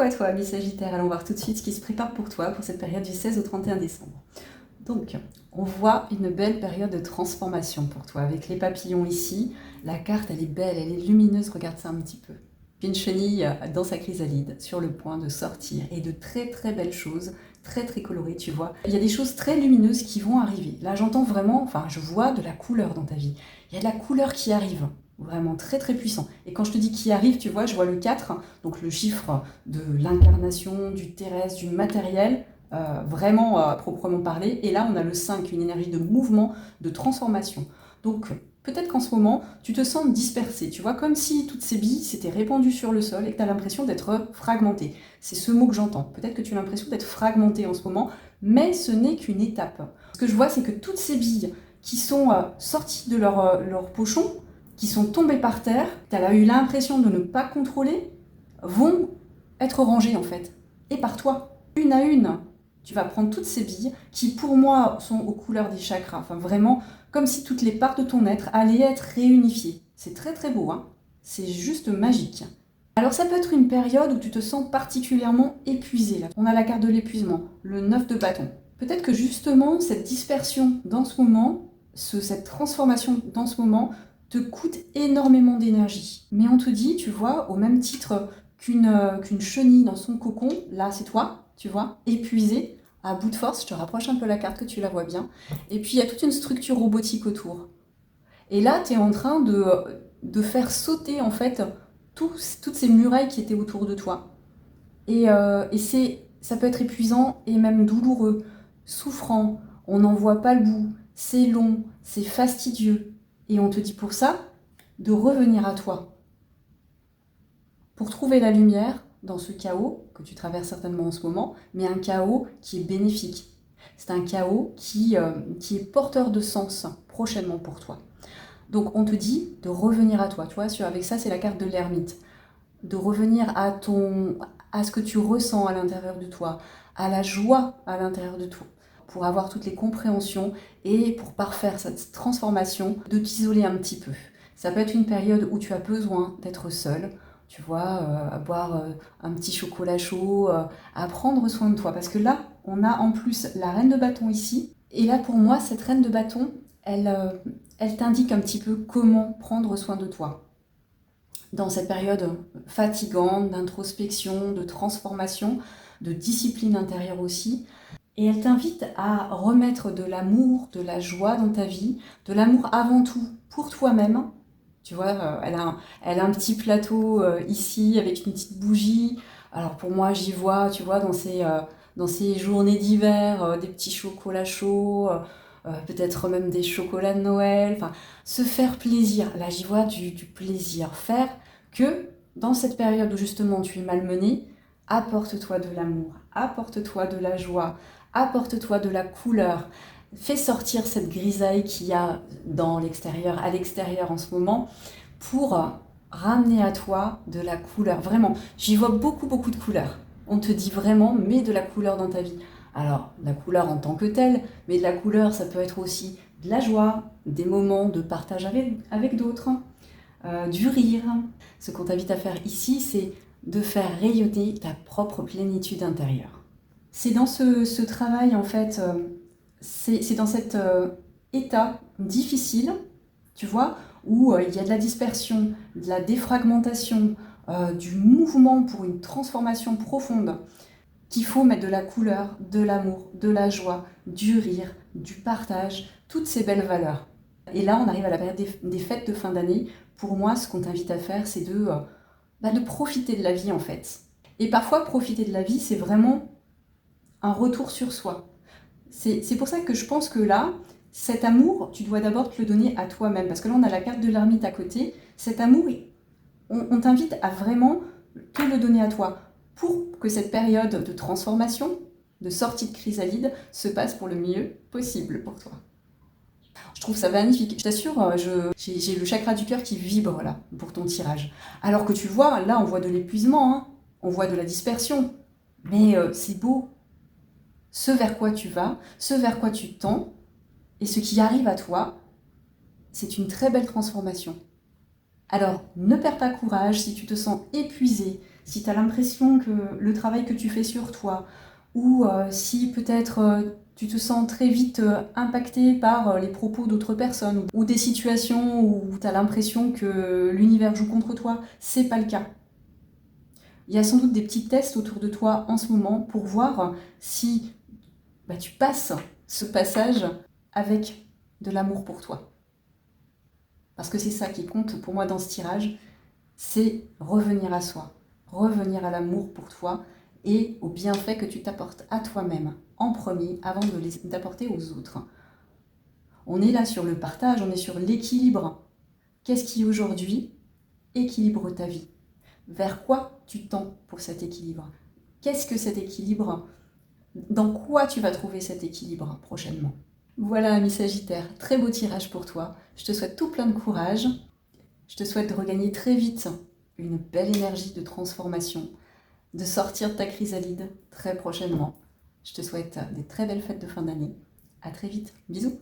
Coucou à toi, ami Sagittaire. Allons voir tout de suite ce qui se prépare pour toi pour cette période du 16 au 31 décembre. Donc, on voit une belle période de transformation pour toi avec les papillons ici. La carte, elle est belle, elle est lumineuse, regarde ça un petit peu. Puis une chenille dans sa chrysalide sur le point de sortir et de très très belles choses, très très colorées, tu vois. Il y a des choses très lumineuses qui vont arriver. Là, j'entends vraiment, enfin, je vois de la couleur dans ta vie. Il y a de la couleur qui arrive. Vraiment très très puissant. Et quand je te dis qui arrive, tu vois, je vois le 4, donc le chiffre de l'incarnation, du terrestre, du matériel, vraiment proprement parler. Et là, on a le 5, une énergie de mouvement, de transformation. Donc, peut-être qu'en ce moment, tu te sens dispersé, tu vois, comme si toutes ces billes s'étaient répandues sur le sol et que tu as l'impression d'être fragmenté. C'est ce mot que j'entends. Peut-être que tu as l'impression d'être fragmenté en ce moment, mais ce n'est qu'une étape. Ce que je vois, c'est que toutes ces billes qui sont sorties de leur pochon, qui sont tombées par terre, tu as eu l'impression de ne pas contrôler, vont être rangées en fait. Et par toi, une à une, tu vas prendre toutes ces billes qui pour moi sont aux couleurs des chakras. Enfin vraiment, comme si toutes les parts de ton être allaient être réunifiées. C'est très très beau, hein. C'est juste magique. Alors ça peut être une période où tu te sens particulièrement épuisé. Là. On a la carte de l'épuisement, le 9 de bâton. Peut-être que justement cette dispersion dans ce moment, cette transformation dans ce moment, te coûte énormément d'énergie. Mais on te dit, tu vois, au même titre qu'une chenille dans son cocon, là c'est toi, tu vois, épuisé, à bout de force, je te rapproche un peu la carte que tu la vois bien, et puis il y a toute une structure robotique autour. Et là, tu es en train de faire sauter en fait toutes ces murailles qui étaient autour de toi. Et ça peut être épuisant et même douloureux, souffrant, on n'en voit pas le bout, c'est long, c'est fastidieux. Et on te dit pour ça de revenir à toi, pour trouver la lumière dans ce chaos que tu traverses certainement en ce moment, mais un chaos qui est bénéfique. C'est un chaos qui est porteur de sens prochainement pour toi. Donc on te dit de revenir à toi, tu vois, avec ça c'est la carte de l'ermite, de revenir à ce que tu ressens à l'intérieur de toi, à la joie à l'intérieur de toi, pour avoir toutes les compréhensions et pour parfaire cette transformation, de t'isoler un petit peu. Ça peut être une période où tu as besoin d'être seul, tu vois, à boire un petit chocolat chaud, à prendre soin de toi. Parce que là, on a en plus la reine de bâton ici. Et là, pour moi, cette reine de bâton, elle t'indique un petit peu comment prendre soin de toi. Dans cette période fatigante d'introspection, de transformation, de discipline intérieure aussi. Et elle t'invite à remettre de l'amour, de la joie dans ta vie, de l'amour avant tout pour toi-même. Tu vois, elle a un petit plateau ici avec une petite bougie. Alors pour moi, j'y vois, tu vois, dans ces journées d'hiver, des petits chocolats chauds, peut-être même des chocolats de Noël. Enfin, se faire plaisir. Là, j'y vois du plaisir. Faire que dans cette période où justement tu es malmené, apporte-toi de l'amour, apporte-toi de la joie, apporte-toi de la couleur. Fais sortir cette grisaille qu'il y a à l'extérieur en ce moment, pour ramener à toi de la couleur. Vraiment, j'y vois beaucoup, beaucoup de couleurs. On te dit vraiment, mets de la couleur dans ta vie. Alors, la couleur en tant que telle, mais de la couleur, ça peut être aussi de la joie, des moments de partage avec d'autres, du rire. Ce qu'on t'invite à faire ici, c'est de faire rayonner ta propre plénitude intérieure. C'est dans ce travail, en fait, c'est dans cet état difficile, tu vois, où il y a de la dispersion, de la défragmentation, du mouvement pour une transformation profonde, qu'il faut mettre de la couleur, de l'amour, de la joie, du rire, du partage, toutes ces belles valeurs. Et là, on arrive à la période des fêtes de fin d'année. Pour moi, ce qu'on t'invite à faire, c'est de profiter de la vie, en fait. Et parfois, profiter de la vie, c'est vraiment un retour sur soi. C'est pour ça que je pense que là, cet amour, tu dois d'abord te le donner à toi-même. Parce que là, on a la carte de l'ermite à côté. Cet amour, on t'invite à vraiment te le donner à toi pour que cette période de transformation, de sortie de chrysalide, se passe pour le mieux possible pour toi. Je trouve ça magnifique. Je t'assure, j'ai le chakra du cœur qui vibre là pour ton tirage. Alors que tu vois, là, on voit de l'épuisement, hein, on voit de la dispersion. Mais c'est beau. Ce vers quoi tu vas, ce vers quoi tu tends, et ce qui arrive à toi, c'est une très belle transformation. Alors, ne perds pas courage si tu te sens épuisé, si tu as l'impression que le travail que tu fais sur toi, ou si peut-être tu te sens très vite impacté par les propos d'autres personnes, ou des situations où tu as l'impression que l'univers joue contre toi, c'est pas le cas. Il y a sans doute des petits tests autour de toi en ce moment pour voir si tu passes ce passage avec de l'amour pour toi. Parce que c'est ça qui compte pour moi dans ce tirage, c'est revenir à soi, revenir à l'amour pour toi et aux bienfaits que tu t'apportes à toi-même en premier avant de les t'apporter aux autres. On est là sur le partage, on est sur l'équilibre. Qu'est-ce qui aujourd'hui équilibre ta vie? Vers quoi tu tends pour cet équilibre? Qu'est-ce que cet équilibre? Dans quoi tu vas trouver cet équilibre prochainement? Voilà, ami Sagittaire, très beau tirage pour toi. Je te souhaite tout plein de courage. Je te souhaite de regagner très vite une belle énergie de transformation, de sortir de ta chrysalide très prochainement. Je te souhaite des très belles fêtes de fin d'année. À très vite. Bisous.